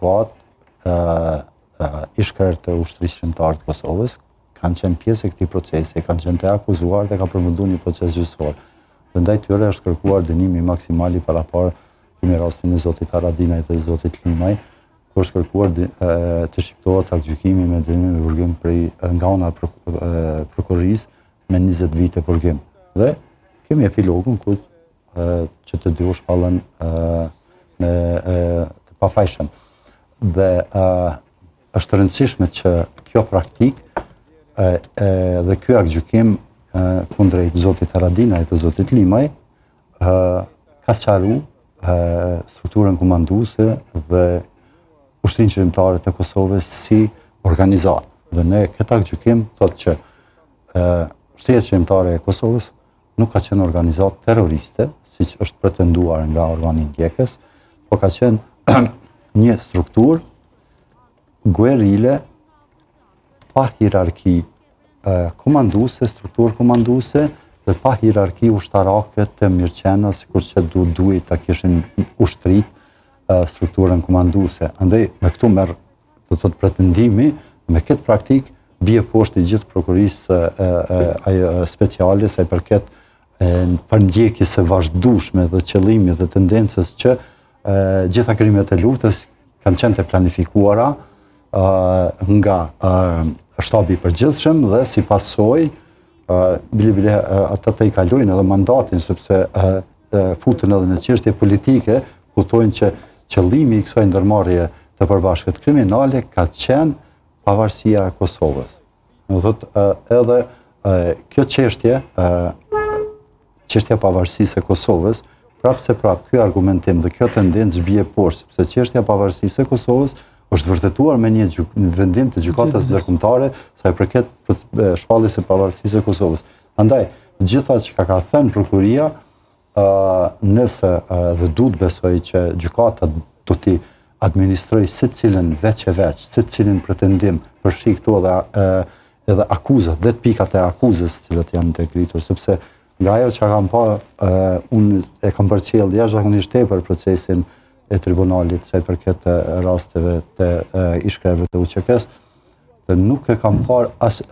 situatë ish-krerët të ushtrisë shqiptare të Kosovës kanë qenë pjesë e këtij procesi, kanë qenë të akuzuar dhe ka përfunduar një proces gjyqësor. Dhe ndaj tyre është kërkuar dënimi maksimal i paraparë, kemi rastin e zotit Haradinajt dhe zotit Limaj, ku është kërkuar të shqiptohet aktgjykimi me dënim e burgim nga ana e prokurorisë me 20 vite burgim. Dhe kemi epilogun ku që të dy u shpallën të pafajshëm. Dhe është rëndësishme që kjo praktikë dhe ky aktgjykim kundrejt zotit Haradinajt dhe zotit Limaj ka sqaruar strukturën komanduese dhe Ushtrinë Shqiptare të Kosovës si organizatë. Dhe ne këtë aktgjykim thotë që Ushtria Shqiptare e Kosovës nuk ka qenë organizatë terroriste, siç është pretenduar nga organi ndjekës, por ka qenë një strukturë guerile pa hierarki komanduese, strukturë komanduese dhe pa hierarki ushtarake të mirëqenia, sikur që duhet ta kishin ushtrit strukturën komanduese. Andaj me këtu merr do të thotë pretendimi, me këtë praktikë bie poshtë i gjithë prokurorisë speciale sa i përket përndjekjes së vazhdueshme dhe qëllimit dhe tendencës që gjitha krimet e luftës kanë qenë të planifikuara nga shtabi i përgjithshëm dhe si pasojë bile ata të i kalojnë edhe mandatin sepse futen edhe në çështje politike, kuptojnë që qëllimi i kësaj ndërmarrje të përbashkët kriminale ka qenë pavarësia e Kosovës. Do thotë edhe kjo çështje, çështja e pavarësisë e Kosovës, ky argumentim dhe kjo tendencë bie poshtë, sepse çështja e pavarësisë e Kosovës është vërtetuar me një vendim të gjykatës ndërkombëtare sa i përket shpalljes së pavarësisë e Kosovës. Andaj, gjitha që ka thënë prokuria, nëse dhe duhet besoj që gjykata do t'i administrojë secilën veç e veç, secilin pretendim, përfshi këtu edhe akuzat, dhe pikat e akuzës të cilat janë të ngritur, sepse nga ajo që kam pa, unë e kam përcjellë jashtëzakonisht tepër procesin e tribunalit sa i përket rasteve të ish-krerëve të UÇK-s, dhe nuk e kam parë as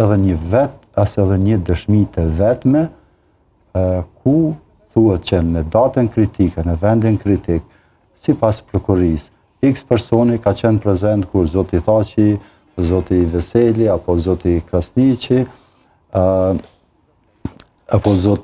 edhe një dëshmi të vetme ku thuhet që në datën kritike, në vendin kritik, sipas prokurisë, X personi ka qenë prezent kur zoti Thaçi, zoti Veseli apo zoti Krasniqi apo zoti